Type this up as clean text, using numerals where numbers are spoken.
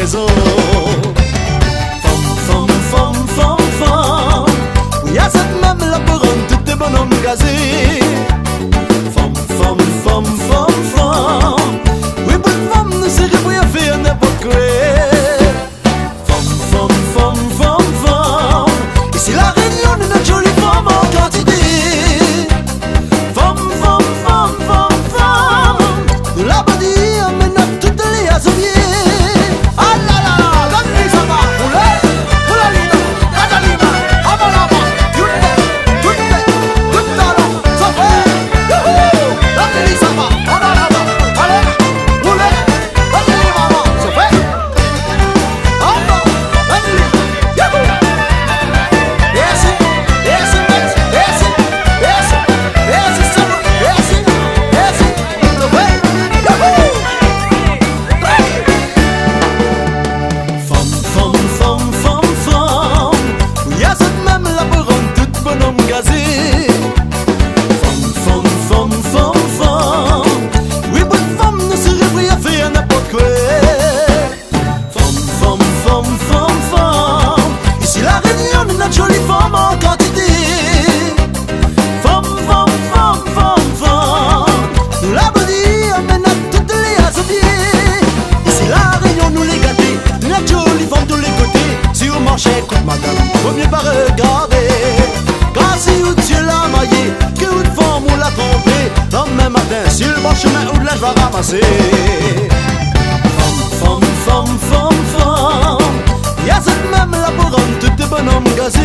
maison. Femme, femme, femme, femme, oui, à cette même la pour rendre tout des bonhommes gazés. Femme, femme, femme, femme, femme, oui, pour une femme, ne serait pas faire n'importe quoi. Femme, femme, femme, femme, femme, ici la réunion de notre jolie femme en quantité. Femme, femme, femme, femme, femme, nous la body amène toutes les associés. Ah là là, donne-lui ça va, pour la ligne, Catalina, avant l'avant, tout talent, ça fait, youhou, donne-lui ça va, on en avant, allez, roulez, donne-lui maman, ça fait, encore, donne-lui, youhou, yes, yes, yes, yes, yes, yes, ça va, yes, yes, ça fait, youhou. Femme, femme, femme, femme, femme, oui, y'a cette même la pour rendre tout bonhomme gazé. Femme, femme, femme, femme, femme, oui, bonne femme ne serait prêt à faire n'importe quoi. Femme, femme, femme, femme, femme, ici la réunion de notre jolie femme en quantité. Femme, femme, femme, femme, femme, nous la body amène à toutes les associés. Ici la réunion nous les gâter, notre jolie femme tous les côtés. Si vous marchez, écoute madame, vaut mieux pas regarder. Car si vous tuez la maillée, que vous de femme ou la tromper, demain matin, si le bon chemin ou de l'âge va ramasser. Femme, femme, femme, femme, femme, y'a cette même la pour rendre tout de bonhomme gazé.